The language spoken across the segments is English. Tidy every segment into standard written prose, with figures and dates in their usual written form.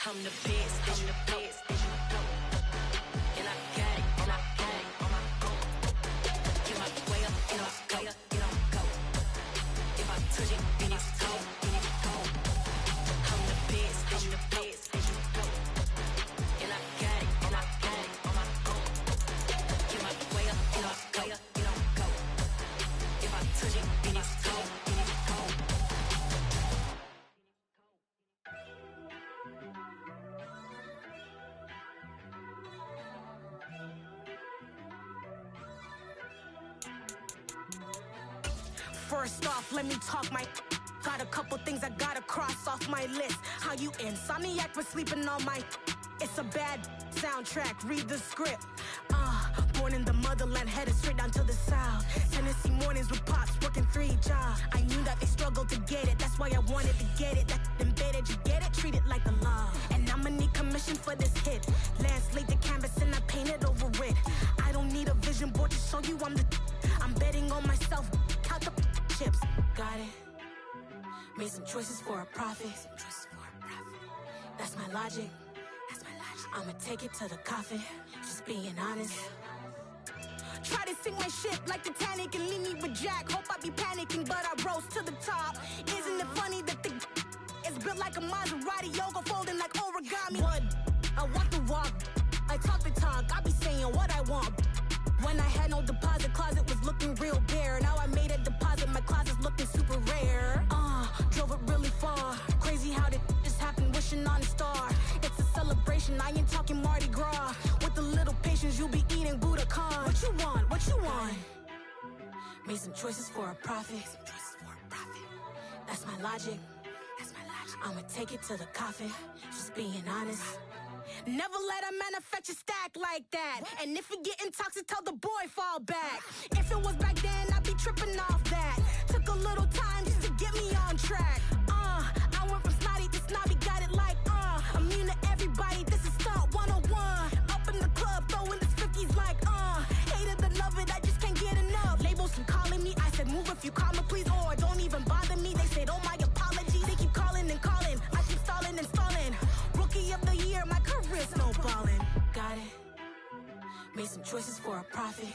I'm the best, I'm the best, and I got it, and I got it on my own. Get my way up, get on go, get on go. If I touch it, then it's cold, then it's cold. I'm the best, I'm the best, and I got it, and I got it on my own. Get my way up, get on go, get on go. If I touch it, then it's cold, then it's cold. First off, let me talk my. Got a couple things I gotta cross off my list. How you insomniac for sleeping on my. It's a bad soundtrack, read the script. Born in the motherland, headed straight down to the south. Tennessee mornings with pops, working 3 jobs. I knew that they struggled to get it, that's why I wanted to get it. That embedded, you get it, treat it like the law. And I'ma need commission for this hit. Lance laid the canvas and I painted over it. I don't need a vision board to show you I'm betting on myself, count the chips. Got it. Made some choices for a profit. That's my logic. I'ma take it to the coffin, just being honest. Try to sink my ship like Titanic and leave me with Jack. Hope I be panicking, but I rose to the top. Isn't it funny that the is built like a Maserati, yoga folding like origami? What? I walk the walk, I talk the talk, I be saying what I want. When I had no deposit, closet was looking real bare. Now I made a deposit, my closet's looking super rare. Drove it really far. Crazy how did just happen, wishing on a star. It's a celebration, I ain't talking Mardi Gras. With a little patience, you'll be eating Budokan. What you want? What you want? Made some choices for a profit. That's my logic. I'ma take it to the coffin, just being honest. Never let a manufacture stack like that. And if it getting toxic, tell the boy fall back. If it was back then, I'd be tripping off that. Took a little time just to get me on track. I went from snotty to snobby, got it like immune to everybody, this is stunt 101. Up in the club, throwing the 50s like hate it or love it, I just can't get enough. Labels keep calling me, I said move if you call me please, or don't even bother me. They said oh my apologies, they keep calling and calling, I keep stalling and stalling. Rookie of the year, my career snowballing. Got it. Made some choices for a profit.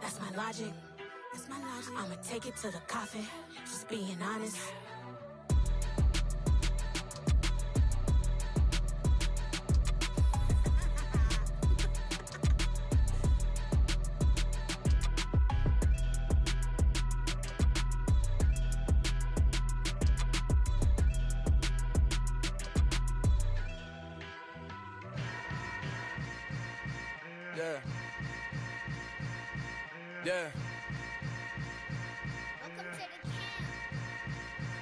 That's my logic. I'ma take it to the coffin, just being honest. Yeah.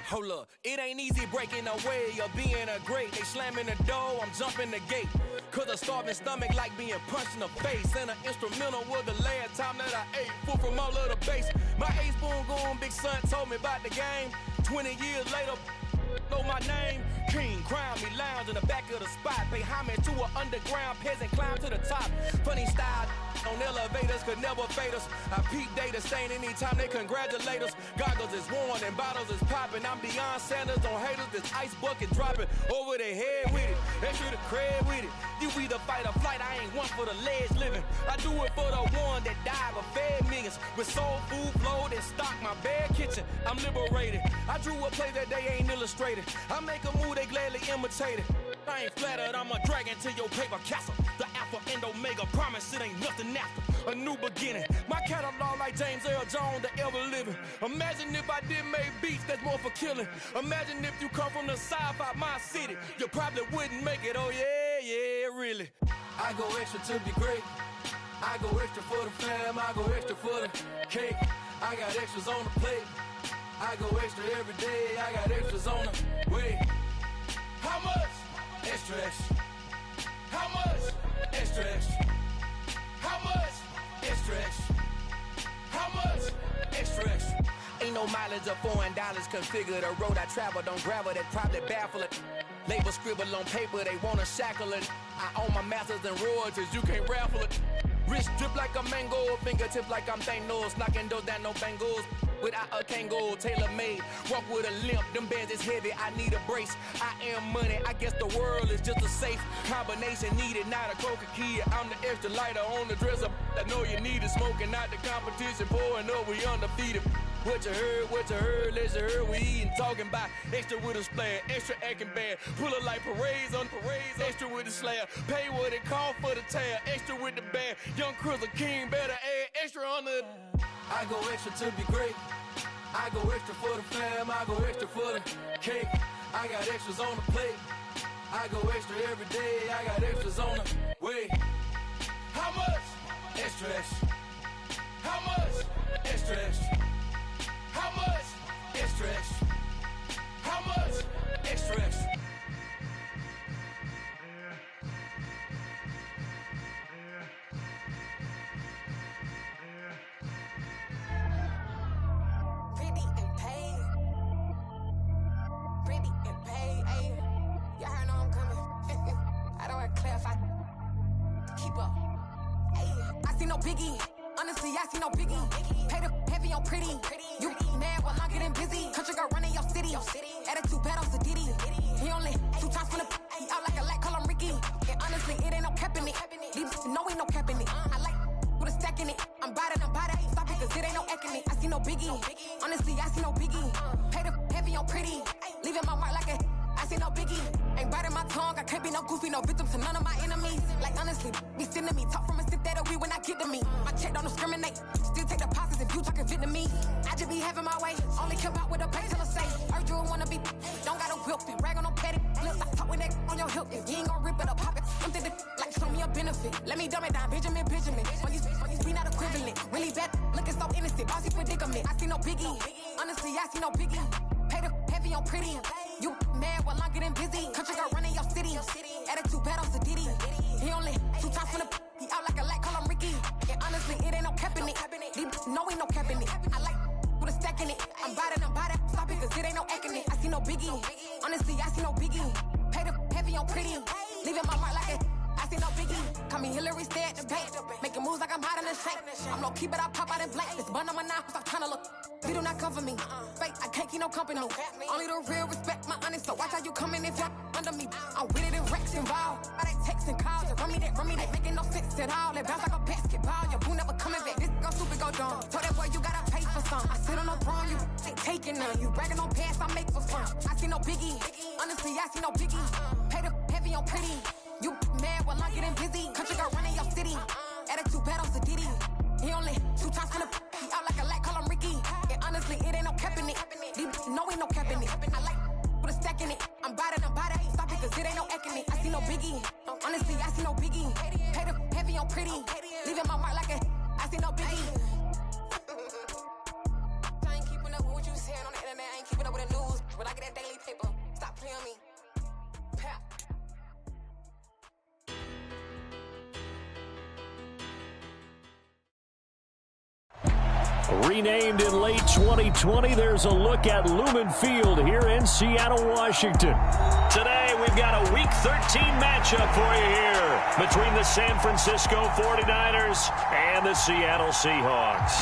Hold up, it ain't easy breaking away or being a great. They slamming the door, I'm jumping the gate. Cause a starving stomach like being punched in the face. And an instrumental was the last time that I ate. Food from all of the bass. My ace boom goon, big son told me about the game. 20 years later, know my name. King, crown me, lounge in the back of the spot. Pay homage to an underground peasant, climb to the top. Funny style on elevators could never fade us. I peep data stain anytime they congratulate us. Goggles is worn and bottles is popping. I'm Deion Sanders on haters, this ice bucket dropping over their head with it. They should have cred with it. You either fight or flight, I ain't one for the ledge living. I do it for the one that died but fed millions. With soul food flowed and stocked my bare kitchen. I'm liberated. I drew a play that they ain't illustrated. I make a move, they gladly imitate it. I ain't flattered, I'm a dragon to your paper castle. The Alpha and Omega, promise it ain't nothing after. A new beginning. My catalog like James Earl Jones, the ever living. Imagine if I did make beats that's more for killing. Imagine if you come from the south out my city. You probably wouldn't make it, oh yeah, really. I go extra to be great. I go extra for the fam, I go extra for the cake. I got extras on the plate. I go extra every day, I got extras on the way. How much? Extra, extra. How much? Extra, extra. How much? Extra, extra. How much? Extra, extra. Ain't no mileage of $4 configure the road I travel. Don't gravel, that probably baffle it. Label scribble on paper, they wanna shackle it. I own my masters and royalties, you can't raffle it. Wrist drip like a mango, fingertips like I'm Thanos, knocking those down, no bangles. without a Kangol, tailor-made. Walk with a limp, them bands is heavy, I need a brace. I am money, I guess the world is just a safe combination needed, not a coca key. I'm the extra lighter on the dresser. I know you need it, smoking out the competition, pouring up, we undefeated. What you heard, let you heard, we eatin', talking about extra with a splash, extra acting bad, pull up like parades on parades, extra with the slab, pay what it cost for the tab, extra with the bag, young Chris a king, better add extra on the. I go extra to be great. I go extra for the fam, I go extra for the cake. I got extras on the plate. I go extra every day, I got extras on the way. How much? Extra, extra. How much? Extra, extra. How much? Extra, extra. How much? Extra, extra. Pretty and paid. Pretty and paid. Ayy, y'all heard know I'm coming. I don't want to clarify. Keep up. Ayy, I see no biggie. Honestly, I see no biggie. Pay the heavy on pretty. You mad while I'm getting busy. Country girl running your city. Attitude bad on Diddy. He only 2 times from the he out like a light, call him Ricky. And honestly, it ain't no cap in it. These no ain't no cap in it. I like with a stack in it. I'm by that. Stop it, cause it ain't no acting it. I see no biggie. Honestly, I see no biggie. Pay the heavy on pretty. Leaving my mark like a I see no biggie. Ain't biting my tongue. I can't be no goofy, no victim to none of my enemies. Like honestly, be sending me talk from a sip that we when I get to me. My check don't discriminate. Still take deposits if you talking Vietnamese. I just be having my way. Only care about what the pay till I say. Heard you wanna be. Don't got no whip and rag on no petty. Flip, I talk with that on your hip. If you ain't gon' rip it or pop it, empty the like show me a benefit. Let me dumb it down, Benjamin. When you be not equivalent. Really bad, looking so innocent. Bossy predicament. I see no biggie. Honestly, I see no biggie. Pay the heavy on pretty. You mad while I'm getting busy. Country girl running your city. Attitude bad on Diddy. He only 2 times from the he out like a light, call him Ricky. And honestly, it ain't no cap in it. These no ain't no cap in it. I like with a stack in it. I'm by that. Stop it, cause it ain't no acting it. I see no biggie. Honestly, I see no biggie. Pay the heavy on pretty. Leaving my mark like it. I see no biggie. Call me Hillary, stay at the bank. Making moves like I'm hot in the shank. I'm low key, but I pop out in blank. This bun on my knife, stop trying to look. They do not come for me. Fake, I can't keep no company. Only the real respect my honest. So watch how you coming if y'all under me. I'm with it and Rex involved. I they text and calls. You run me that. Making no sense at all. They bounce like a basketball. Your boo never coming back. This go stupid, go dumb. Told that boy you gotta pay for some. I sit on no throne, you ain't taking none. You bragging on past, I make for fun. I see no biggie. Honestly, I see no biggie. Pay the heavy on pretty. You mad while I'm getting busy. Country girl running your city. Attitude bad on Diddy. He only 2 times from the he out like a light, call him Ricky. And honestly, it ain't no cap in it. These no ain't no cap in it. I like with a stack in it. I'm by that. Stop it, cause it ain't no acting it. I see no biggie. Honestly, I see no biggie. Pay the heavy on pretty. Leaving my mark like a I see no biggie. I ain't keeping up with what you saying on the internet. I ain't keeping up with the news. But I get that daily paper. Stop playing me. Pap. Renamed in late 2020, there's a look at Lumen Field here in Seattle, Washington. Today, we've got a Week 13 matchup for you here between the San Francisco 49ers and the Seattle Seahawks.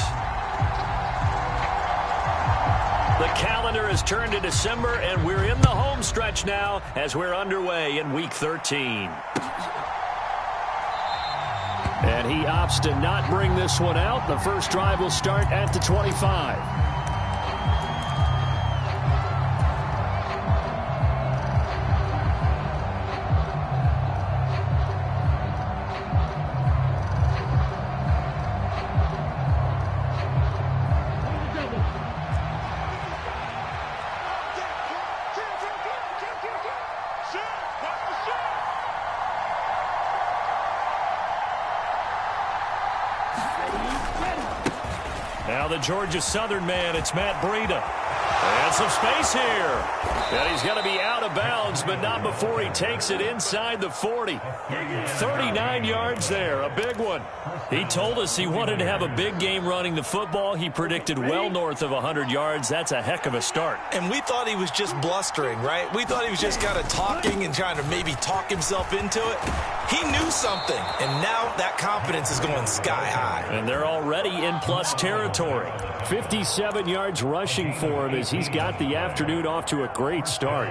The calendar has turned to December, and we're in the home stretch now as we're underway in Week 13. And he opts to not bring this one out. The first drive will start at the 25. Now the Georgia Southern man, it's Matt Breida. And some space here. And he's going to be out of bounds, but not before he takes it inside the 40. 39 yards there, a big one. He told us he wanted to have a big game running the football. He predicted well north of 100 yards. That's a heck of a start. And we thought he was just blustering, right? We thought he was just kind of talking and trying to maybe talk himself into it. He knew something, and now that confidence is going sky high. And they're already in plus territory. 57 yards rushing for him as he's got the afternoon off to a great start.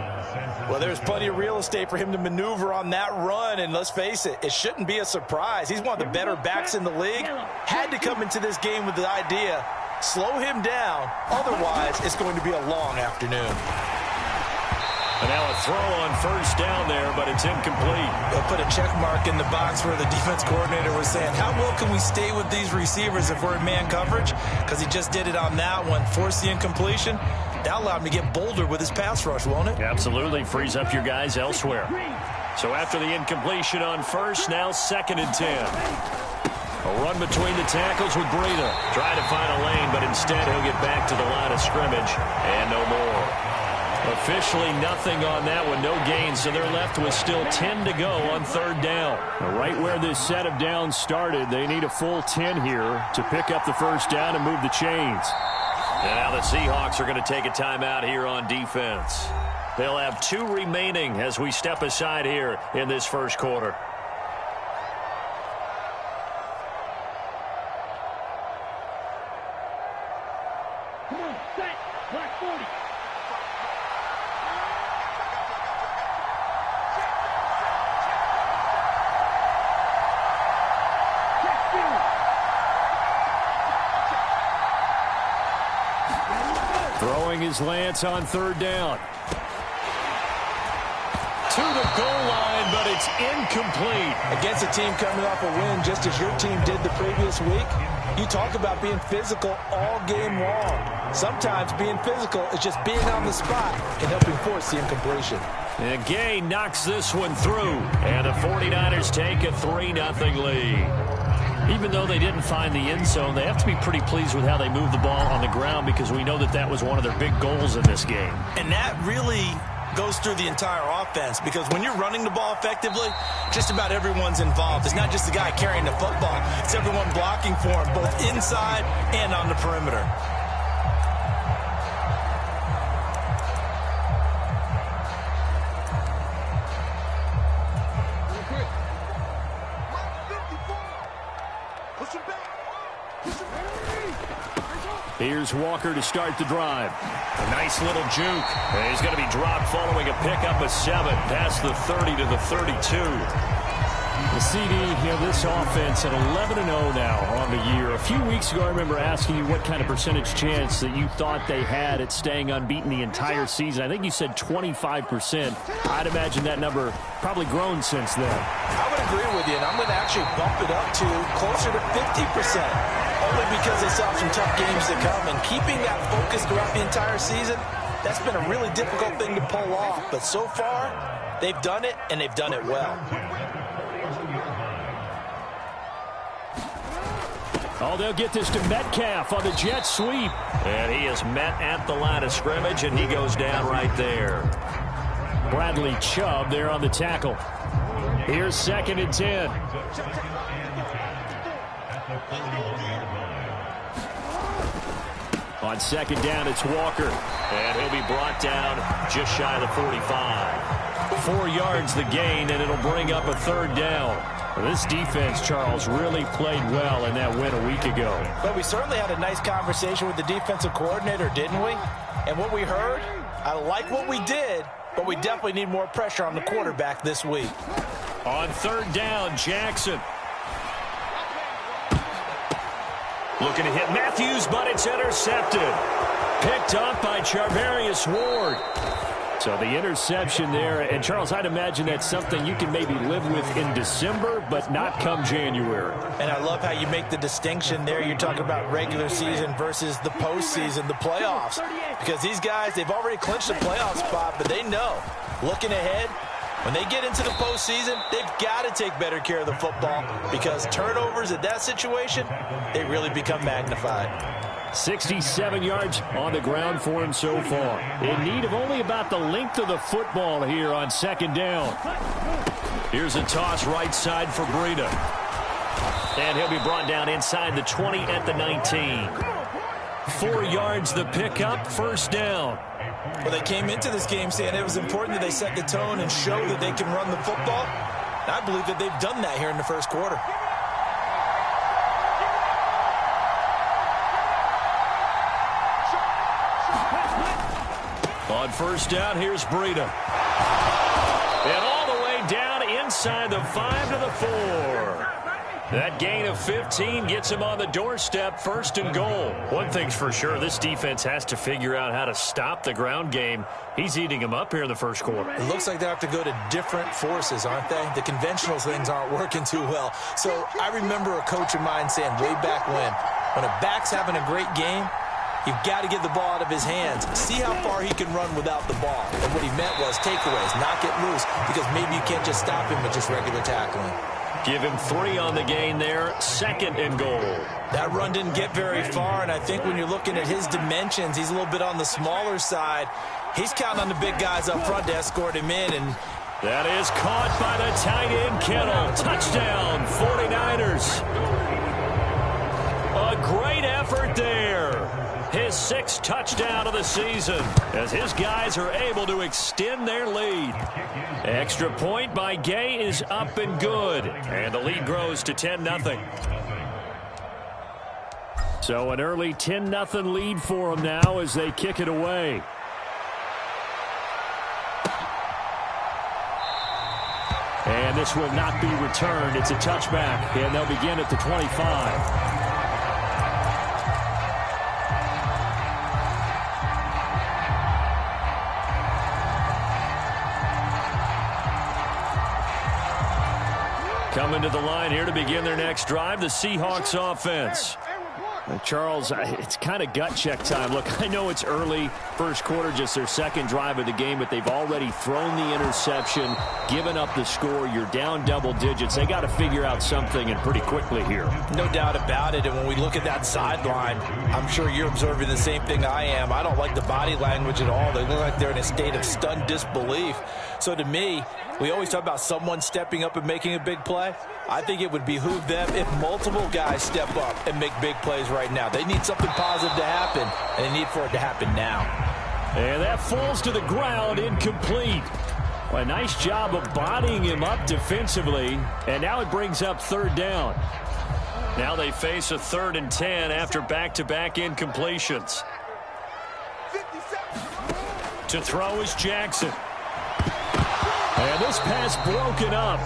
Well, there's plenty of real estate for him to maneuver on that run, and let's face it, it shouldn't be a surprise. He's one of the better backs in the league. Had to come into this game with the idea, slow him down, otherwise it's going to be a long afternoon. And now a throw on first down there, but it's incomplete. They'll put a check mark in the box where the defense coordinator was saying, how well can we stay with these receivers if we're in man coverage? Because he just did it on that one, forced the incompletion. That allowed him to get bolder with his pass rush, won't it? Absolutely. Frees up your guys elsewhere. So after the incompletion on first, now 2nd and 10. A run between the tackles with Breida. Trying to find a lane, but instead he'll get back to the line of scrimmage. And no more. Officially nothing on that one, no gain, so they're left with still 10 to go on 3rd down. Right where this set of downs started, they need a full 10 here to pick up the first down and move the chains. And now the Seahawks are going to take a timeout here on defense. They'll have 2 remaining as we step aside here in this first quarter. Come on, set, black 40. Throwing his Lance on 3rd down. To the goal line, but it's incomplete. Against a team coming off a win just as your team did the previous week, you talk about being physical all game long. Sometimes being physical is just being on the spot and helping force the incompletion. And Gay knocks this one through. And the 49ers take a 3-0 lead. Even though they didn't find the end zone, they have to be pretty pleased with how they moved the ball on the ground because we know that that was one of their big goals in this game. And that really goes through the entire offense because when you're running the ball effectively, just about everyone's involved. It's not just the guy carrying the football. It's everyone blocking for him, both inside and on the perimeter. Here's Walker to start the drive. A nice little juke. And he's going to be dropped following a pickup of 7 past the 30 to the 32. The CD, this offense at 11-0 now on the year. A few weeks ago, I remember asking you what kind of percentage chance that you thought they had at staying unbeaten the entire season. I think you said 25%. I'd imagine that number probably grown since then. I would agree with you, and I'm going to actually bump it up to closer to 50%. Only because they still have some tough games to come. And keeping that focus throughout the entire season, that's been a really difficult thing to pull off. But so far, they've done it, and they've done it well. Oh, they'll get this to Metcalf on the jet sweep. And he is met at the line of scrimmage, and he goes down right there. Bradley Chubb there on the tackle. Here's 2nd and 10. On 2nd down, it's Walker. And he'll be brought down just shy of the 45. 4 yards the gain, and it'll bring up a 3rd down. Well, this defense, Charles, really played well in that win a week ago. But we certainly had a nice conversation with the defensive coordinator, didn't we? And what we heard, I like what we did, but we definitely need more pressure on the quarterback this week. On 3rd down, Jackson. Looking to hit Matthews, but it's intercepted. Picked up by Charvarius Ward. So the interception there, and Charles, I'd imagine that's something you can maybe live with in December, but not come January. And I love how you make the distinction there. You're talking about regular season versus the postseason, the playoffs. Because these guys, they've already clinched the playoff spot, but they know, looking ahead, when they get into the postseason, they've got to take better care of the football because turnovers in that situation, they really become magnified. 67 yards on the ground for him so far. In need of only about the length of the football here on second down. Here's a toss right side for Breida. And he'll be brought down inside the 20 at the 19. 4 yards the pickup, first down. Well, they came into this game saying it was important that they set the tone and show that they can run the football. And I believe that they've done that here in the first quarter. On first down, here's Breida. And all the way down inside the 5 to the 4. That gain of 15 gets him on the doorstep, first and goal. One thing's for sure, this defense has to figure out how to stop the ground game. He's eating them up here in the first quarter. It looks like they have to go to different forces, aren't they? The conventional things aren't working too well. So I remember a coach of mine saying way back when a back's having a great game, you've got to get the ball out of his hands. See how far he can run without the ball. And what he meant was takeaways, not get loose, because maybe you can't just stop him with just regular tackling. Give him 3 on the gain there, second and goal. That run didn't get very far, and I think when you're looking at his dimensions, he's a little bit on the smaller side. He's counting on the big guys up front to escort him in. And that is caught by the tight end, Kittle. Touchdown, 49ers. A great effort there. His 6th touchdown of the season as his guys are able to extend their lead. Extra point by Gay is up and good. And the lead grows to 10-0. So an early 10-0 lead for them now as they kick it away. And this will not be returned. It's a touchback, and they'll begin at the 25. Coming to the line here to begin their next drive, the Seahawks offense. Charles, it's kind of gut check time. Look, I know it's early, first quarter, just their second drive of the game, but they've already thrown the interception, given up the score. You're down double digits. They got to figure out something, and pretty quickly here. No doubt about it, and when we look at that sideline, I'm sure you're observing the same thing I am. I don't like the body language at all. They look like they're in a state of stunned disbelief. So to me, we always talk about someone stepping up and making a big play. I think it would behoove them if multiple guys step up and make big plays right now. They need something positive to happen, and they need for it to happen now. And that falls to the ground, incomplete. Well, a nice job of bodying him up defensively, and now it brings up third down. Now they face a 3rd and 10 after back-to-back incompletions. To throw is Jackson. And this pass broken up.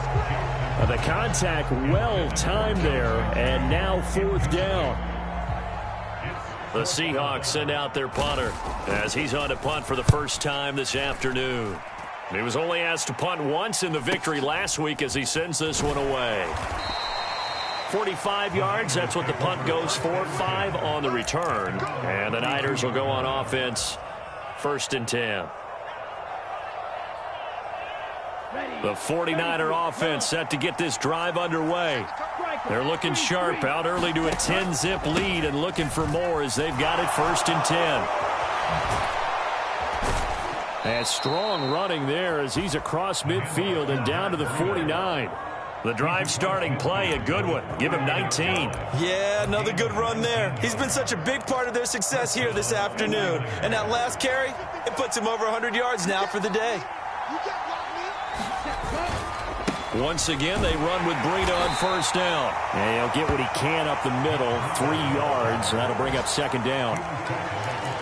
The contact well timed there, and now 4th down. The Seahawks send out their punter as he's on to punt for the first time this afternoon. He was only asked to punt once in the victory last week as he sends this one away. 45 yards, that's what the punt goes for. 5 on the return. And the Niners will go on offense, 1st and 10. The 49er offense set to get this drive underway. They're looking sharp, out early to a 10-zip lead and looking for more as they've got it 1st and 10. And strong running there as he's across midfield and down to the 49. The drive starting play, a good one. Give him 19. Yeah, another good run there. He's been such a big part of their success here this afternoon. And that last carry, it puts him over 100 yards now for the day. Once again, they run with Breida on first down. And he'll get what he can up the middle, 3 yards. That'll bring up 2nd down.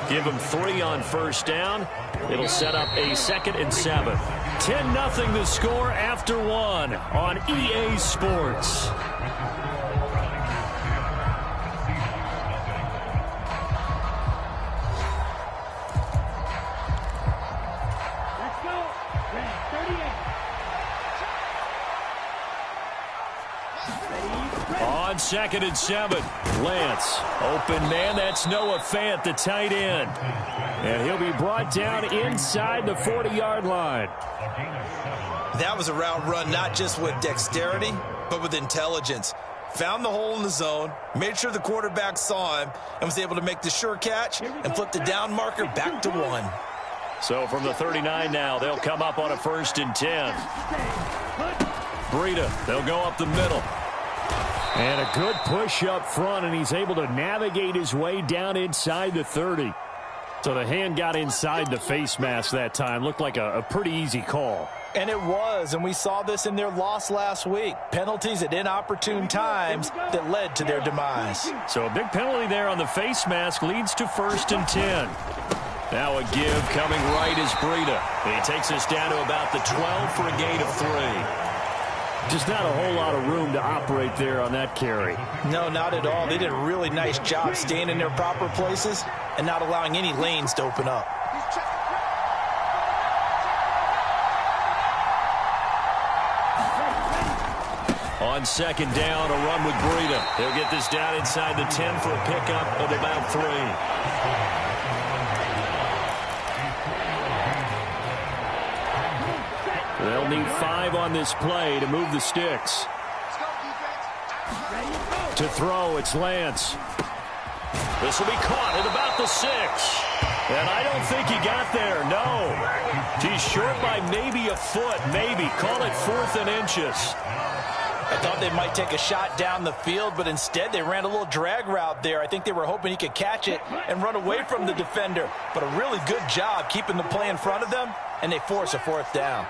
Give him 3 on first down. It'll set up a 2nd and 7. 10-0 the score after 1 on EA Sports. On 2nd and 7, Lance. Open man, that's Noah Fant, the tight end. And he'll be brought down inside the 40-yard line. That was a route run not just with dexterity, but with intelligence. found the hole in the zone, made sure the quarterback saw him, and was able to make the sure catch and flip the down marker back to 1. So from the 39 now, they'll come up on a 1st and 10. Breida, they'll go up the middle. And a good push up front, and he's able to navigate his way down inside the 30. So the hand got inside the face mask that time. Looked like a pretty easy call. And it was, and we saw this in their loss last week. Penalties at inopportune times that led to their demise. So a big penalty there on the face mask leads to 1st and 10. Now a give coming right is Breida. He takes us down to about the 12 for a gain of 3. Just not a whole lot of room to operate there on that carry. No, not at all. They did a really nice job staying in their proper places and not allowing any lanes to open up. On 2nd down, a run with Breida. They'll get this down inside the 10 for a pickup of about 3. They'll need 5 on this play to move the sticks. To throw, it's Lance. This will be caught at about the 6. And I don't think he got there, no. He's short by maybe a foot, maybe. Call it 4th and inches. I thought they might take a shot down the field, but instead they ran a little drag route there. I think they were hoping he could catch it and run away from the defender. But a really good job keeping the play in front of them, and they force a 4th down.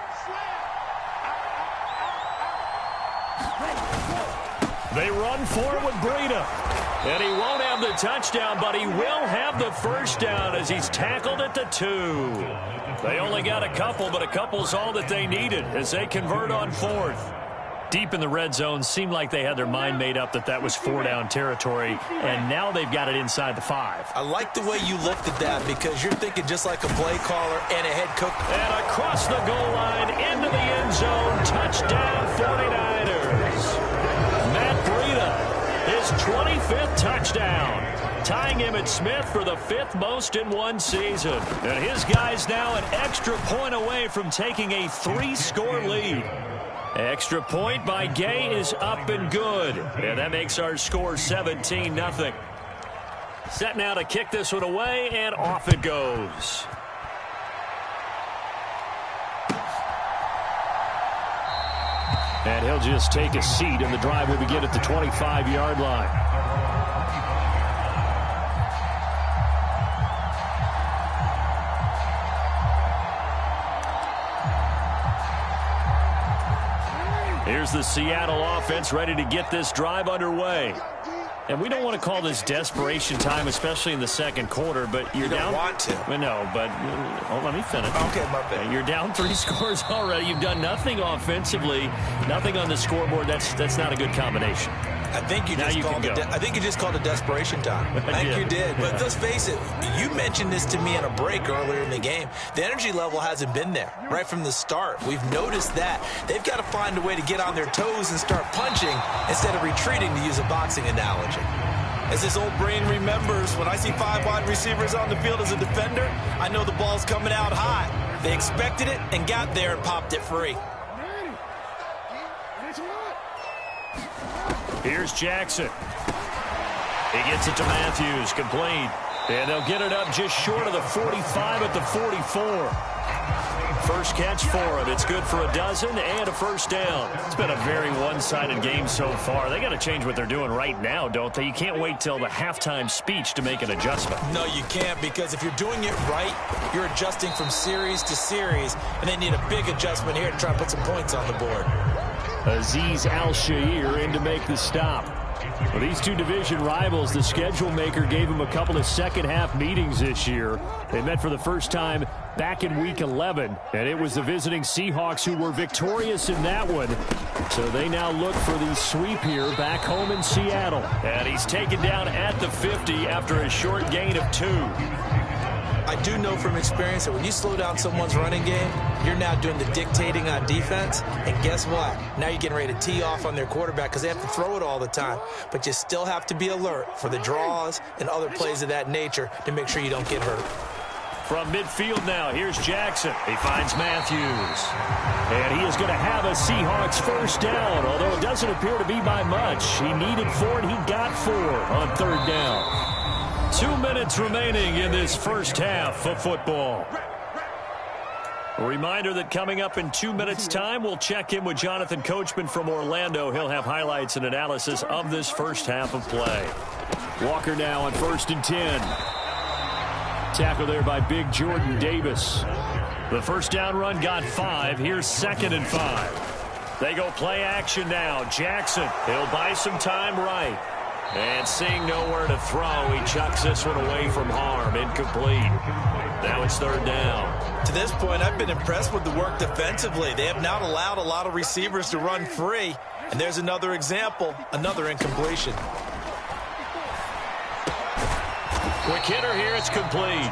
They run for it with Breida. And he won't have the touchdown, but he will have the 1st down as he's tackled at the 2. They only got a couple, but a couple's all that they needed as they convert on 4th. Deep in the red zone, seemed like they had their mind made up that was 4-down territory, and now they've got it inside the 5. I like the way you looked at that because you're thinking just like a play caller and a head coach. And across the goal line, into the end zone, touchdown 49ers. Matt Breida, his 25th touchdown, tying Emmitt Smith for the 5th most in one season. And his guy's now an extra point away from taking a 3-score lead. Extra point by Gay is up and good. And that makes our score 17-0. Set now to kick this one away, and off it goes. And he'll just take a seat, and the drive will begin at the 25-yard line. Here's the Seattle offense ready to get this drive underway. And we don't want to call this desperation time, especially in the 2nd quarter, but you're down. You don't want to. No, but let me finish. Okay, my bad. You're down 3 scores already. You've done nothing offensively, nothing on the scoreboard. That's not a good combination. I think you just called it desperation time. I think you did. But let's face it, you mentioned this to me in a break earlier in the game. The energy level hasn't been there right from the start. We've noticed that. They've got to find a way to get on their toes and start punching instead of retreating, to use a boxing analogy. As this old brain remembers, when I see 5 wide receivers on the field as a defender, I know the ball's coming out hot. They expected it and got there and popped it free. Here's Jackson. He gets it to Matthews, complete. And they'll get it up just short of the 45 at the 44. First catch for him. It's good for a dozen and a 1st down. It's been a very one-sided game so far. They got to change what they're doing right now, don't they? You can't wait till the halftime speech to make an adjustment. No, you can't, because if you're doing it right, you're adjusting from series to series, and they need a big adjustment here to try to put some points on the board. Azeez Al-Shaair in to make the stop. Well, these two division rivals, the schedule maker gave them a couple of second-half meetings this year. They met for the first time back in Week 11, and it was the visiting Seahawks who were victorious in that one. So they now look for the sweep here back home in Seattle. And he's taken down at the 50 after a short gain of 2. I do know from experience that when you slow down someone's running game, you're now doing the dictating on defense. And guess what? Now you're getting ready to tee off on their quarterback because they have to throw it all the time. But you still have to be alert for the draws and other plays of that nature to make sure you don't get hurt. From midfield now, here's Jackson. He finds Matthews. And he is going to have a Seahawks first down, although it doesn't appear to be by much. He needed 4, and he got 4 on third down. 2 minutes remaining in this first half of football. A reminder that coming up in 2 minutes' time, we'll check in with Jonathan Coachman from Orlando. He'll have highlights and analysis of this first half of play. Walker now on 1st and 10. Tackle there by Big Jordan Davis. The first down run got 5. Here's 2nd and 5. They go play action now. Jackson, he'll buy some time right. And seeing nowhere to throw, he chucks this one away from harm. Incomplete. Now it's 3rd down. To this point, I've been impressed with the work defensively. They have not allowed a lot of receivers to run free. And there's another example, another incompletion. Quick hitter here, it's complete.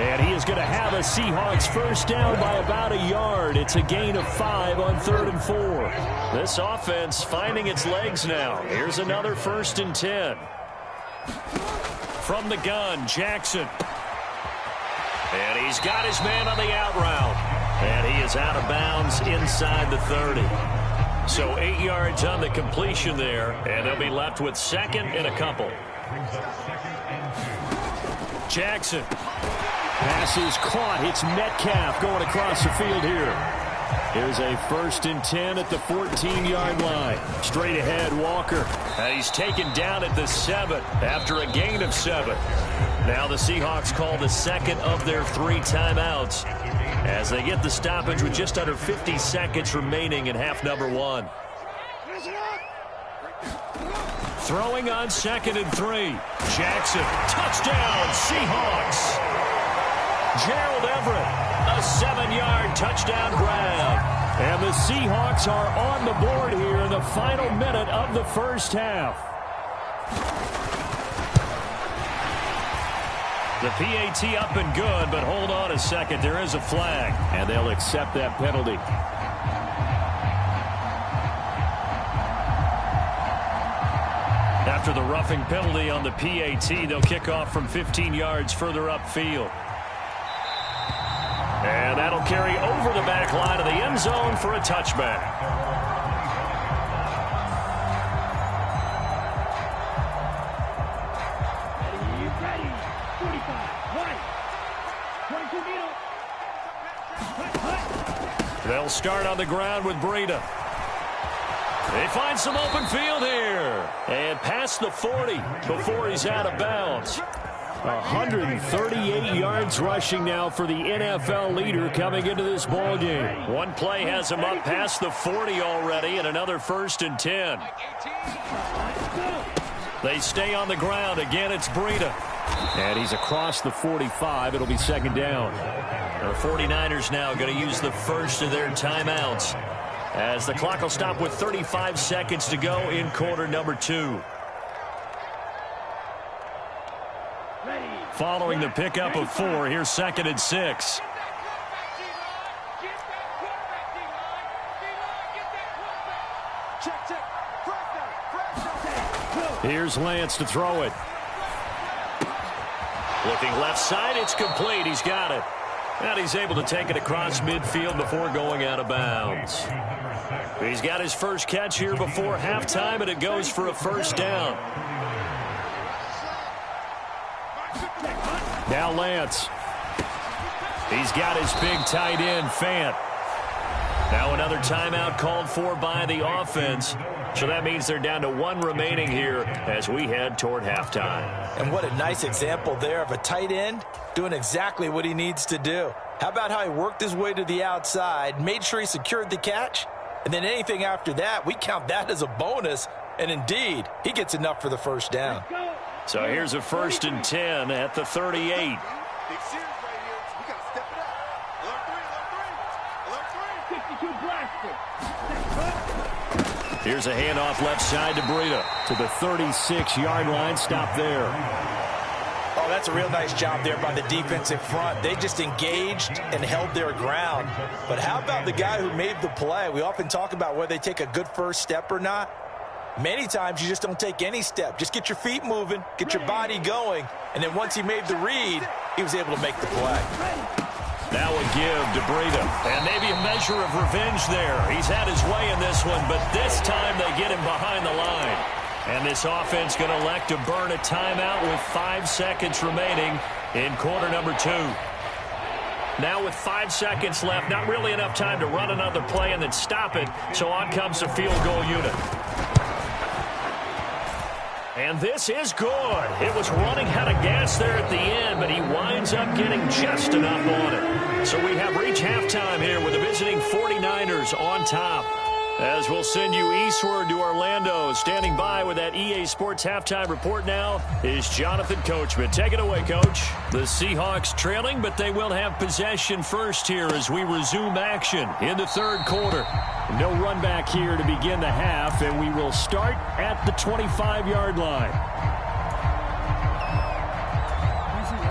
And he is going to have a Seahawks first down by about a yard. It's a gain of 5 on 3rd and 4. This offense finding its legs now. Here's another 1st and 10. From the gun, Jackson. And he's got his man on the out route. And he is out of bounds inside the 30. So 8 yards on the completion there. And they'll be left with 2nd and a couple. Jackson. Pass is caught. It's Metcalf going across the field here. Here's a 1st and 10 at the 14-yard line. Straight ahead, Walker. And he's taken down at the 7 after a gain of 7. Now the Seahawks call the 2nd of their 3 timeouts as they get the stoppage with just under 50 seconds remaining in half number 1. Throwing on 2nd and 3. Jackson. Touchdown, Seahawks. Gerald Everett, a 7-yard touchdown grab. And the Seahawks are on the board here in the final minute of the first half. The PAT up and good, but hold on a second. There is a flag, and they'll accept that penalty. After the roughing penalty on the PAT, they'll kick off from 15 yards further upfield. And that'll carry over the back line of the end zone for a touchback. Ready. 45. Right. 22 meters. They'll start on the ground with Breida. They find some open field here. And past the 40 before he's out of bounds. 138 yards rushing now for the NFL leader coming into this ball game. One play has him up past the 40 already, and another 1st and 10. They stay on the ground. Again, it's Breida. And he's across the 45. It'll be 2nd down. The 49ers now going to use the first of their timeouts as the clock will stop with 35 seconds to go in quarter number 2. Following the pickup of 4, here's 2nd and 6. Here's Lance to throw it. Looking left side, it's complete. He's got it. And he's able to take it across midfield before going out of bounds. He's got his first catch here before halftime, and it goes for a first down. Now Lance. He's got his big tight end, Fant. Now another timeout called for by the offense. So that means they're down to 1 remaining here as we head toward halftime. And what a nice example there of a tight end doing exactly what he needs to do. How about how he worked his way to the outside, made sure he secured the catch, and then anything after that, we count that as a bonus. And indeed, he gets enough for the first down. So here's a 1st and 10 at the 38. Here's a handoff left side to Breida. To the 36-yard line. Stop there. Oh, that's a real nice job there by the defensive front. They just engaged and held their ground. But how about the guy who made the play? We often talk about whether they take a good first step or not. Many times you just don't take any step. Just get your feet moving, get your body going, and then once he made the read, he was able to make the play. Now a give to Breida. And maybe a measure of revenge there. He's had his way in this one, but this time they get him behind the line. And this offense going to elect to burn a timeout with 5 seconds remaining in quarter number 2. Now with 5 seconds left, not really enough time to run another play and then stop it. So on comes the field goal unit. And this is good. It was running out of gas there at the end, but he winds up getting just enough on it. So we have reached halftime here with the visiting 49ers on top. As we'll send you eastward to Orlando. Standing by with that EA Sports halftime report now is Jonathan Coachman. Take it away, Coach. The Seahawks trailing, but they will have possession first here as we resume action in the third quarter. No run back here to begin the half, and we will start at the 25-yard line.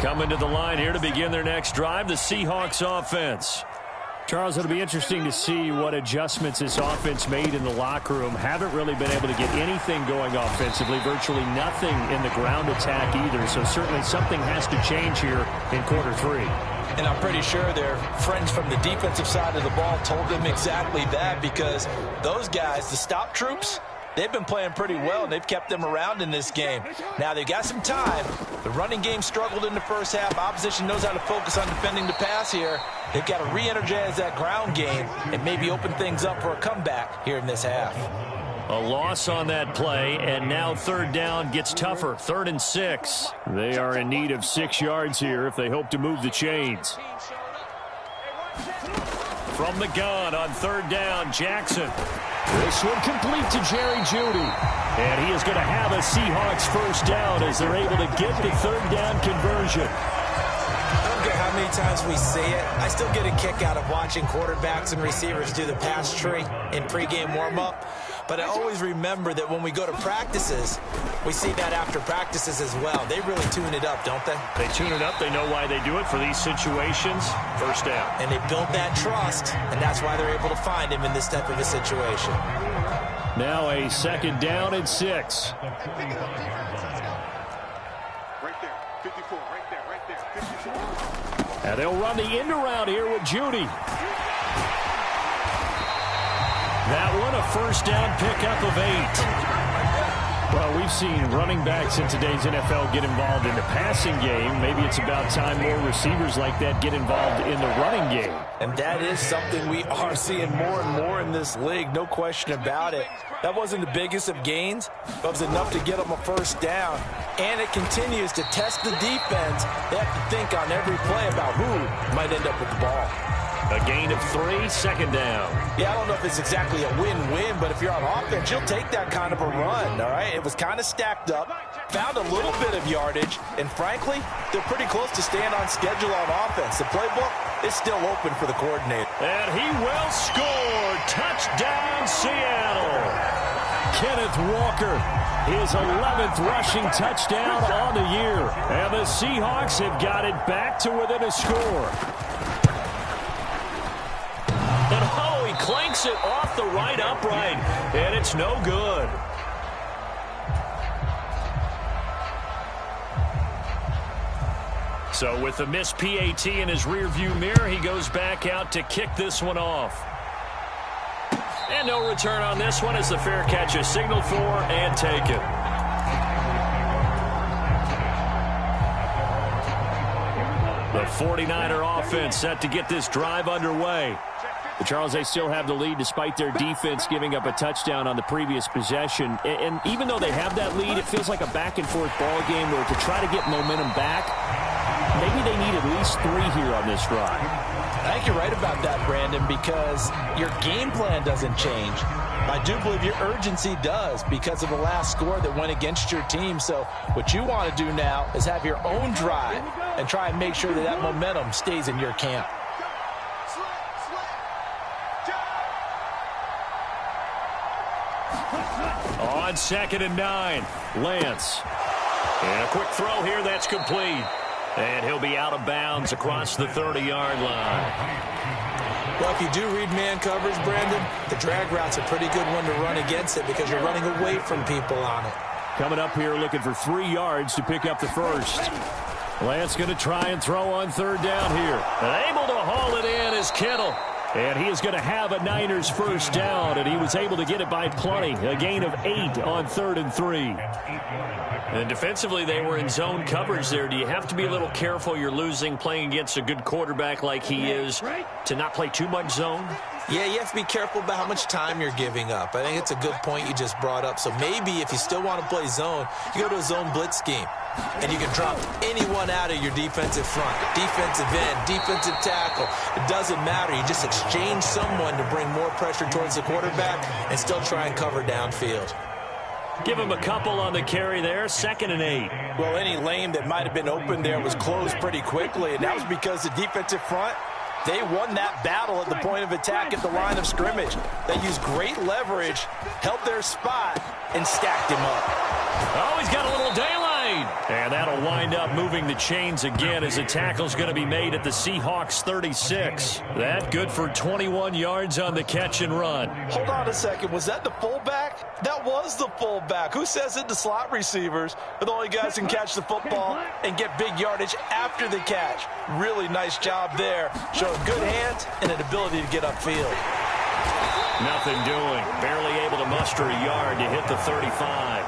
Coming to the line here to begin their next drive, the Seahawks offense. Charles, it'll be interesting to see what adjustments this offense made in the locker room. Haven't really been able to get anything going offensively, virtually nothing in the ground attack either. So certainly something has to change here in quarter 3. And I'm pretty sure their friends from the defensive side of the ball told them exactly that, because those guys, the stop troops, they've been playing pretty well, and they've kept them around in this game. Now, they've got some time. The running game struggled in the first half. Opposition knows how to focus on defending the pass here. They've got to re-energize that ground game and maybe open things up for a comeback here in this half. A loss on that play, and now third down gets tougher. 3rd and 6. They are in need of 6 yards here if they hope to move the chains. From the gun on 3rd down, Jackson. This one complete to Jerry Jeudy. And he is going to have a Seahawks first down as they're able to get the 3rd down conversion. I don't care how many times we see it. I still get a kick out of watching quarterbacks and receivers do the pass tree in pregame warm-up. But I always remember that when we go to practices, we see that after practices as well. They really tune it up, don't they? They tune it up. They know why they do it for these situations. First down. And they build that trust, and that's why they're able to find him in this type of a situation. Now a 2nd down and 6. Right there, 54, right there, 54. And they'll run the end around here with Jeudy. That one a first down pickup of 8. Well, we've seen running backs in today's NFL get involved in the passing game. Maybe it's about time more receivers like that get involved in the running game. And that is something we are seeing more and more in this league, no question about it. That wasn't the biggest of gains, but it was enough to get them a first down. And it continues to test the defense. They have to think on every play about who might end up with the ball. A gain of 3, 2nd down. Yeah, I don't know if it's exactly a win-win, but if you're on offense, you'll take that kind of a run, all right? It was kind of stacked up, found a little bit of yardage, and frankly, they're pretty close to staying on schedule on offense. The playbook is still open for the coordinator. And he will score. Touchdown, Seattle. Kenneth Walker, his 11th rushing touchdown on the year. And the Seahawks have got it back to within a score. And oh, he clanks it off the right upright, and it's no good. So with the missed PAT in his rearview mirror, he goes back out to kick this one off. And no return on this one as the fair catch is signaled for and taken. The 49er offense set to get this drive underway. But Charles, they still have the lead despite their defense giving up a touchdown on the previous possession. And even though they have that lead, it feels like a back-and-forth ball game where to try to get momentum back, maybe they need at least 3 here on this drive. I think you're right about that, Brandon, because your game plan doesn't change. I do believe your urgency does because of the last score that went against your team. So what you want to do now is have your own drive and try and make sure that that momentum stays in your camp. On 2nd and 9, Lance. And a quick throw here, that's complete. And he'll be out of bounds across the 30-yard line. Well, if you do read man coverage, Brandon, the drag route's a pretty good one to run against it because you're running away from people on it. Coming up here looking for 3 yards to pick up the first. Lance going to try and throw on third down here. And able to haul it in is Kittle. And he is going to have a Niners first down, and he was able to get it by plenty. A gain of 8 on 3rd and 3. And defensively, they were in zone coverage there. Do you have to be a little careful? You're losing playing against a good quarterback like he is to not play too much zone? Yeah, you have to be careful about how much time you're giving up. I think it's a good point you just brought up. So maybe if you still want to play zone, you go to a zone blitz scheme. And you can drop anyone out of your defensive front, defensive end, defensive tackle. It doesn't matter. You just exchange someone to bring more pressure towards the quarterback and still try and cover downfield. Give him a couple on the carry there, 2nd and 8. Well, any lane that might have been open there was closed pretty quickly, and that was because the defensive front, they won that battle at the point of attack at the line of scrimmage. They used great leverage, held their spot, and stacked him up. Oh, he's got a little daylight. And that'll wind up moving the chains again as a tackle's going to be made at the Seahawks 36. That good for 21 yards on the catch and run. Hold on a second. Was that the fullback? That was the fullback. Who says it? The slot receivers are the only guys who can catch the football and get big yardage after the catch. Really nice job there. Showing good hands and an ability to get upfield. Nothing doing. Barely able to muster a yard to hit the 35.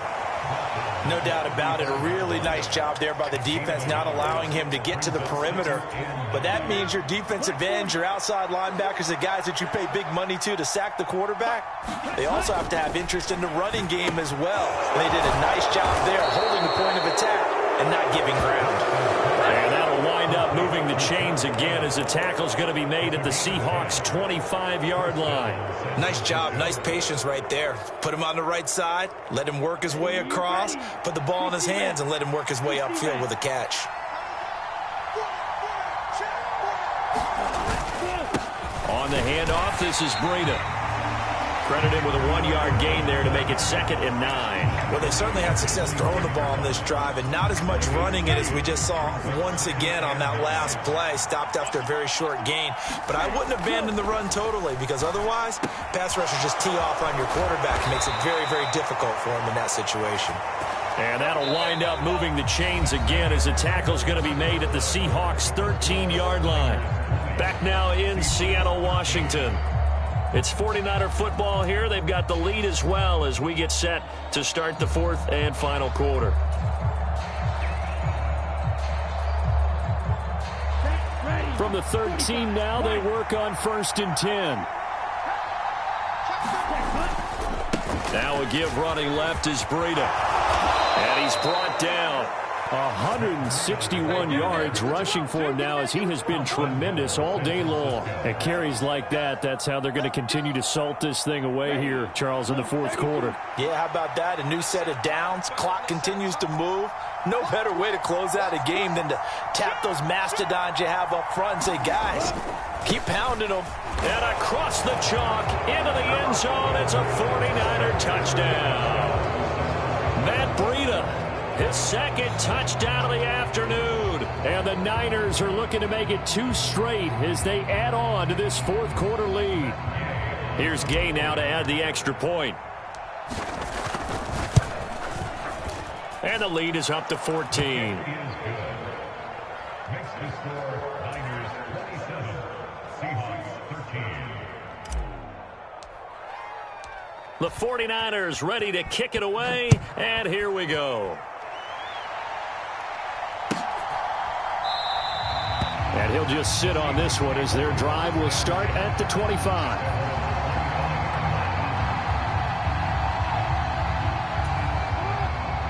No doubt about it. A really nice job there by the defense, not allowing him to get to the perimeter. But that means your defensive ends, your outside linebackers, the guys that you pay big money to sack the quarterback, they also have to have interest in the running game as well. And they did a nice job there holding the point of attack and not giving ground. And that'll wind up moving the chains again as the tackle's going to be made at the Seahawks 25-yard line. Nice job, nice patience right there. Put him on the right side, let him work his way across, put the ball in his hands, and let him work his way upfield with a catch. On the handoff, this is Breida. Credited with a 1-yard gain there to make it 2nd and 9. Well, they certainly had success throwing the ball on this drive, and not as much running it as we just saw once again on that last play. Stopped after a very short gain. But I wouldn't abandon the run totally, because otherwise, pass rushers just tee off on your quarterback. It makes it very, very difficult for him in that situation. And that'll wind up moving the chains again as the tackle's going to be made at the Seahawks 13-yard line. Back now in Seattle, Washington. It's 49er football here. They've got the lead as well as we get set to start the 4th and final quarter. From the 13 now, they work on 1st and 10. Now a give running left is Breida. And he's brought down. 161 yards rushing for him now as he has been tremendous all day long. At carries like that, that's how they're going to continue to salt this thing away here, Charles, in the 4th quarter. Yeah, how about that? A new set of downs. Clock continues to move. No better way to close out a game than to tap those mastodons you have up front and say, guys, keep pounding them. And across the chalk into the end zone, it's a 49er touchdown. Matt Breida. His 2nd touchdown of the afternoon. And the Niners are looking to make it 2 straight as they add on to this 4th quarter lead. Here's Gay now to add the extra point. And the lead is up to 14. The 49ers ready to kick it away, and here we go. And he'll just sit on this one as their drive will start at the 25.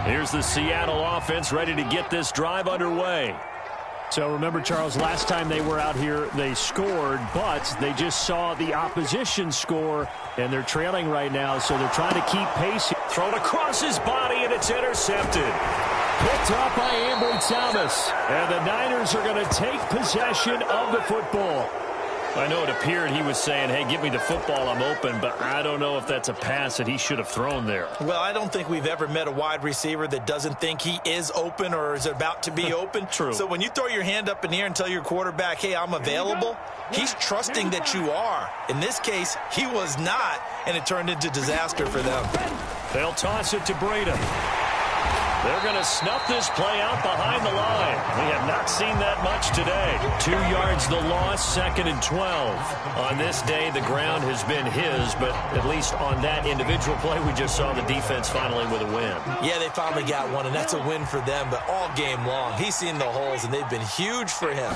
Here's the Seattle offense ready to get this drive underway. So remember, Charles, last time they were out here, they scored, but they just saw the opposition score, and they're trailing right now, so they're trying to keep pace. Thrown across his body, and it's intercepted. Picked up by Ambry Thomas. And the Niners are going to take possession of the football. I know it appeared he was saying, hey, give me the football, I'm open, but I don't know if that's a pass that he should have thrown there. Well, I don't think we've ever met a wide receiver that doesn't think he is open or is about to be open. True. So when you throw your hand up in the air and tell your quarterback, hey, I'm available, he's trusting that you are. In this case, he was not, and it turned into disaster for them. They'll toss it to Breida. They're going to snuff this play out behind the line. We have not seen that much today. 2 yards the loss, 2nd and 12. On this day, the ground has been his, but at least on that individual play, we just saw the defense finally with a win. Yeah, they finally got one, and that's a win for them, but all game long, he's seen the holes, and they've been huge for him.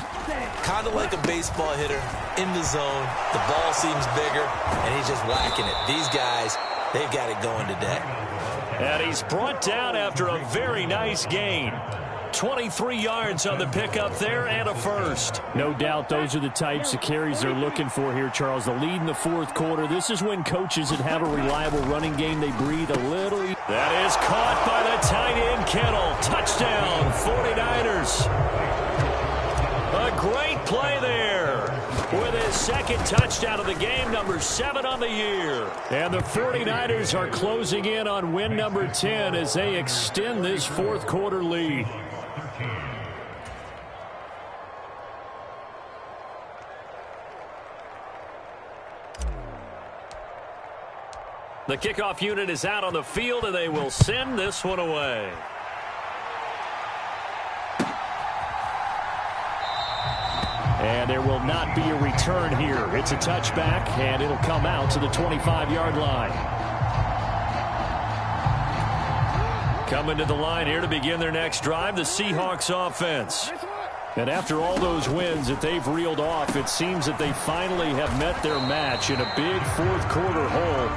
Kind of like a baseball hitter in the zone. The ball seems bigger, and he's just whacking it. These guys, they've got it going today. And he's brought down after a very nice gain. 23 yards on the pickup there and a first. No doubt those are the types of carries they're looking for here, Charles. The lead in the fourth quarter. This is when coaches that have a reliable running game, they breathe a little. That is caught by the tight end, Kittle. Touchdown, 49ers. A great play there. With his second touchdown of the game, number 7 on the year. And the 49ers are closing in on win number 10 as they extend this fourth quarter lead. The kickoff unit is out on the field, and they will send this one away. And there will not be a return here. It's a touchback, and it'll come out to the 25-yard line. Coming to the line here to begin their next drive, the Seahawks offense. And after all those wins that they've reeled off, it seems that they finally have met their match in a big fourth quarter hole.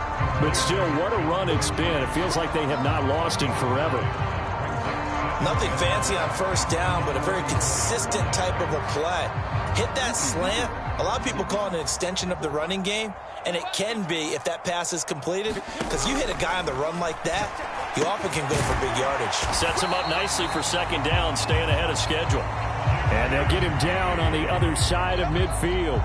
But still, what a run it's been. It feels like they have not lost in forever. Nothing fancy on first down, but a very consistent type of a play. Hit that slant. A lot of people call it an extension of the running game, and it can be if that pass is completed, because you hit a guy on the run like that, you often can go for big yardage. Sets him up nicely for second down, staying ahead of schedule. And they'll get him down on the other side of midfield.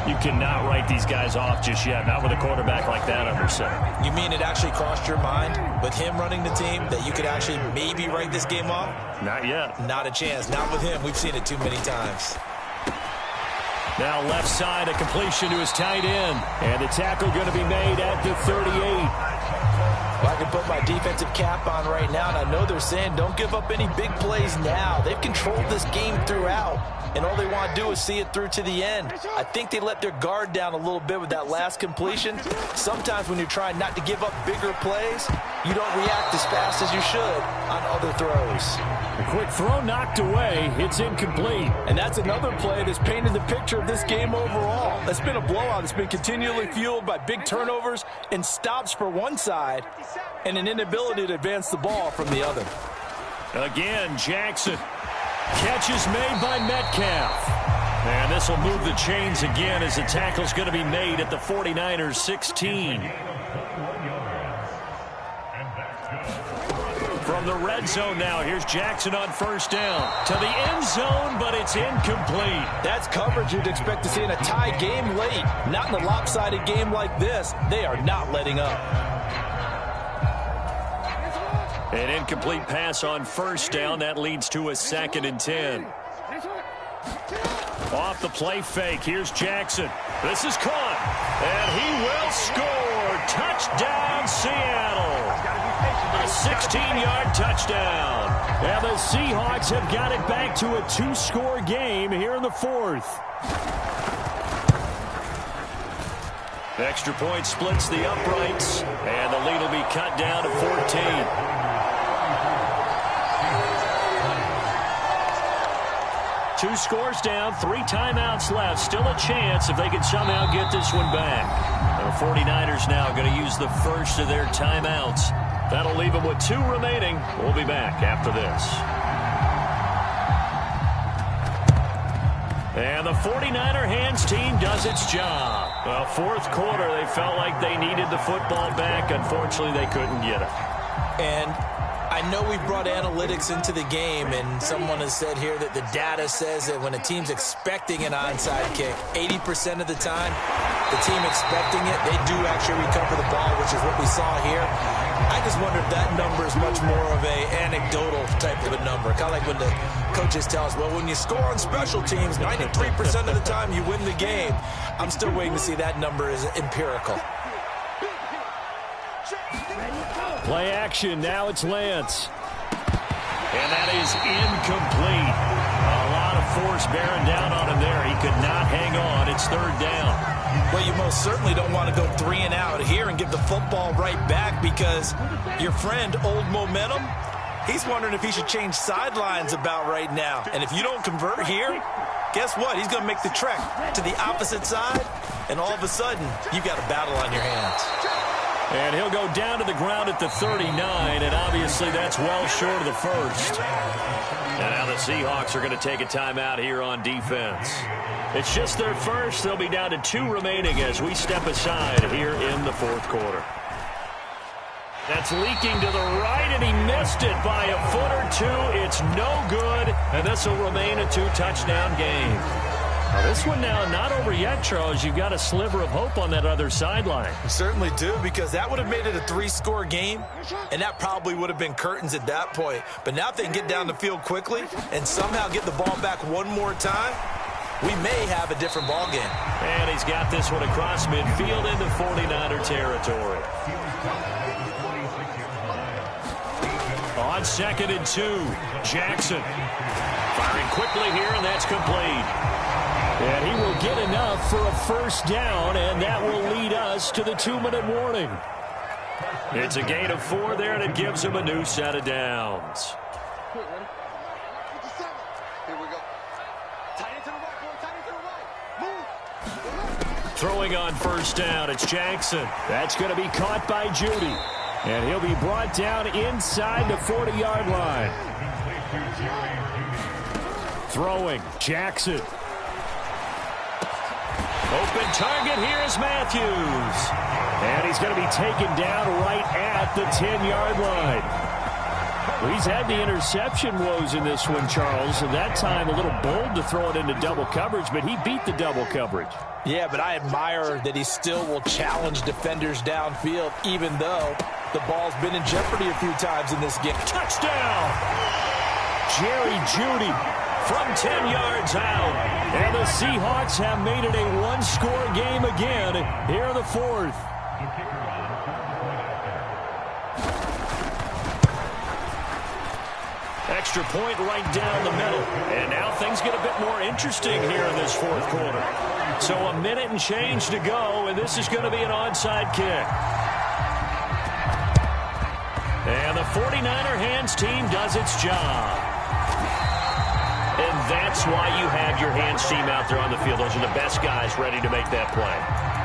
You cannot write these guys off just yet, not with a quarterback like that under center. You mean it actually crossed your mind with him running the team that you could actually maybe write this game off? Not yet. Not a chance. Not with him. We've seen it too many times. Now left side, a completion to his tight end. And the tackle going to be made at the 38. Well, I can put my defensive cap on right now, and I know they're saying don't give up any big plays now. They've controlled this game throughout, and all they want to do is see it through to the end. I think they let their guard down a little bit with that last completion. Sometimes when you're trying not to give up bigger plays, you don't react as fast as you should on other throws. A quick throw knocked away. It's incomplete. And that's another play that's painted the picture of this game overall. It's been a blowout. It's been continually fueled by big turnovers and stops for one side and an inability to advance the ball from the other. Again, Jackson. Catch is made by Metcalf. And this will move the chains again as the tackle's going to be made at the 49ers 16. From the red zone now, here's Jackson on first down. To the end zone, but it's incomplete. That's coverage you'd expect to see in a tie game late. Not in a lopsided game like this. They are not letting up. An incomplete pass on first down. That leads to a 2nd and 10. Off the play fake. Here's Jackson. This is caught. And he will score. Touchdown, Seattle. A 16-yard touchdown. And the Seahawks have got it back to a 2-score game here in the fourth. Extra point splits the uprights. And the lead will be cut down to 14. 2 scores down, 3 timeouts left. Still a chance if they can somehow get this one back. The 49ers now going to use the first of their timeouts. That'll leave them with 2 remaining. We'll be back after this. And the 49er hands team does its job. Well, fourth quarter, they felt like they needed the football back. Unfortunately, they couldn't get it. And I know we brought analytics into the game, and someone has said here that the data says that when a team's expecting an onside kick, 80% of the time, the team expecting it, they do actually recover the ball, which is what we saw here. I just wonder if that number is much more of a anecdotal type of a number. Kind of like when the coaches tell us, well, when you score on special teams, 93% of the time you win the game. I'm still waiting to see that number is empirical. Play action. Now it's Lance. And that is incomplete. A lot of force bearing down on him there. He could not hang on. It's third down. Well, you most certainly don't want to go 3 and out here and give the football right back because your friend, Old Momentum, he's wondering if he should change sidelines about right now. And if you don't convert here, guess what? He's going to make the trek to the opposite side, and all of a sudden, you've got a battle on your hands. And he'll go down to the ground at the 39, and obviously that's well short of the first. And now the Seahawks are going to take a timeout here on defense. It's just their first. They'll be down to 2 remaining as we step aside here in the fourth quarter. That's leaking to the right, and he missed it by a foot or 2. It's no good, and this will remain a 2-touchdown game. Now this one now not over yet, Charles. You've got a sliver of hope on that other sideline. You certainly do, because that would have made it a 3-score game, and that probably would have been curtains at that point. But now if they can get down the field quickly and somehow get the ball back one more time, we may have a different ball game. And he's got this one across midfield into 49er territory. On 2nd and 2, Jackson firing quickly here, and that's complete. And he will get enough for a first down, and that will lead us to the 2-minute warning. It's a gain of 4 there, and it gives him a new set of downs. Here we go. Tight end to the right, boy. Tight end to the right. Move. Throwing on first down, it's Jackson. That's going to be caught by Judy. And he'll be brought down inside the 40-yard line. Throwing, Jackson. Open target here is Matthews. And he's going to be taken down right at the 10-yard line. Well, he's had the interception woes in this one, Charles, and that time a little bold to throw it into double coverage, but he beat the double coverage. Yeah, but I admire that he still will challenge defenders downfield, even though the ball's been in jeopardy a few times in this game. Touchdown! Jerry Jeudy from 10 yards out. And the Seahawks have made it a 1-score game again here in the fourth. Extra point right down the middle. And now things get a bit more interesting here in this fourth quarter. So a minute and change to go, and this is going to be an onside kick. And the 49er hands team does its job. And that's why you have your hands team out there on the field. Those are the best guys ready to make that play.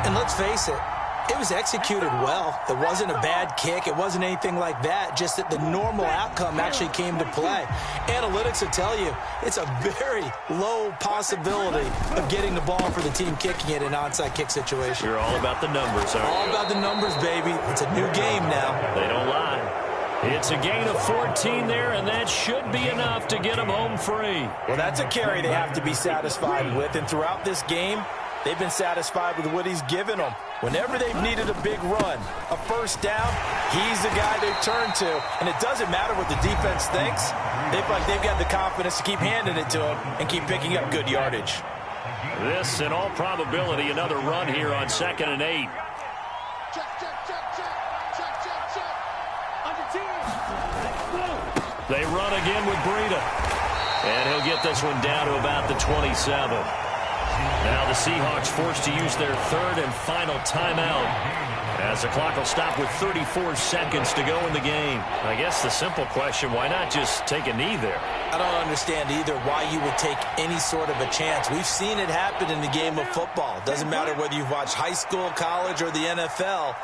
And let's face it, it was executed well. It wasn't a bad kick. It wasn't anything like that. Just that the normal outcome actually came to play. Analytics will tell you it's a very low possibility of getting the ball for the team kicking it in an onside kick situation. You're all about the numbers, aren't you? All about the numbers, baby. It's a new game now. They don't lie. It's a gain of 14 there, and that should be enough to get them home free. Well, that's a carry they have to be satisfied with, and throughout this game, they've been satisfied with what he's given them. Whenever they've needed a big run, a first down, he's the guy they've turned to. And it doesn't matter what the defense thinks. They feel like they've got the confidence to keep handing it to him and keep picking up good yardage. This, in all probability, another run here on 2nd and 8. They run again with Breida. And he'll get this one down to about the 27. Now the Seahawks forced to use their 3rd and final timeout, as the clock will stop with 34 seconds to go in the game. I guess the simple question, why not just take a knee there? I don't understand either why you would take any sort of a chance. We've seen it happen in the game of football. Doesn't matter whether you've watched high school, college, or the NFL.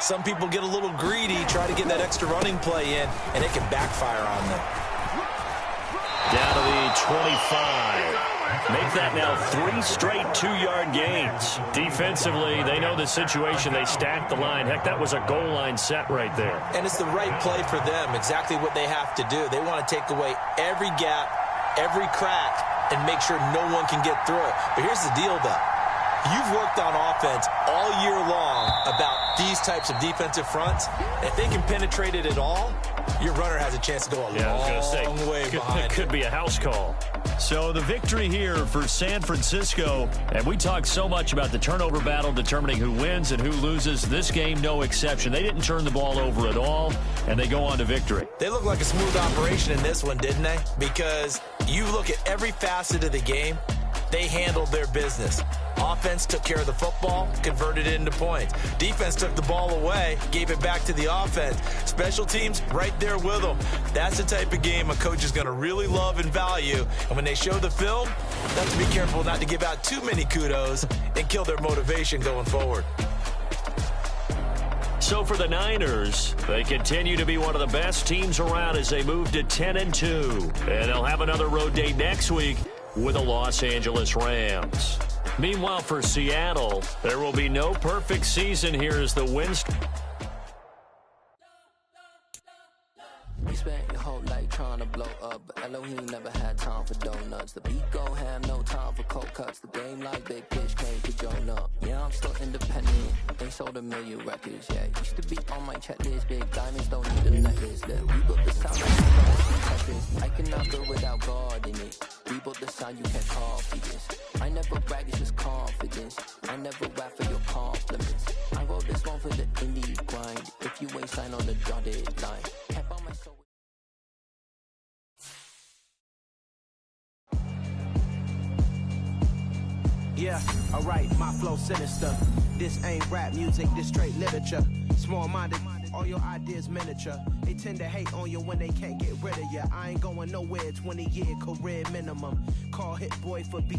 Some people get a little greedy, try to get that extra running play in, and it can backfire on them. Down to the 25. Make that now 3 straight 2-yard gains. Defensively, they know the situation. They stacked the line. Heck, that was a goal line set right there. And it's the right play for them, exactly what they have to do. They want to take away every gap, every crack, and make sure no one can get through it. But here's the deal, though. You've worked on offense all year long about these types of defensive fronts. If they can penetrate it at all, your runner has a chance to go a long way behind. It could be a house call. So the victory here for San Francisco, and we talked so much about the turnover battle determining who wins and who loses. This game, no exception. They didn't turn the ball over at all, and they go on to victory. They look like a smooth operation in this one, didn't they? Because you look at every facet of the game, they handled their business. Offense took care of the football, converted it into points. Defense took the ball away, gave it back to the offense. Special teams right there with them. That's the type of game a coach is going to really love and value. And when they show the film, they have to be careful not to give out too many kudos and kill their motivation going forward. So for the Niners, they continue to be one of the best teams around as they move to 10-2. And they'll have another road date next week with the Los Angeles Rams. Meanwhile, for Seattle, there will be no perfect season here as the wins. You spent your whole life trying to blow up, but Elohim never had time for donuts. The beat go ham, no time for cold cuts. The game like Big Pitch came to Jonah. Yeah, I'm still independent. They sold 1 million records, yeah. Used to be on my checklist. Big diamonds don't need a necklace. That we built the sound like Texas. I cannot go without God in it. We built the sound, you can't copy this. I never brag, it's just confidence. I never rap for your compliments. I wrote this one for the indie grind. If you ain't signed on the dotted line, can't buy my soul. Yeah, alright, my flow sinister. This ain't rap music, this straight literature. Small-minded, all your ideas miniature. They tend to hate on you when they can't get rid of you. I ain't going nowhere, 20-year career minimum. Call Hit Boy for beat.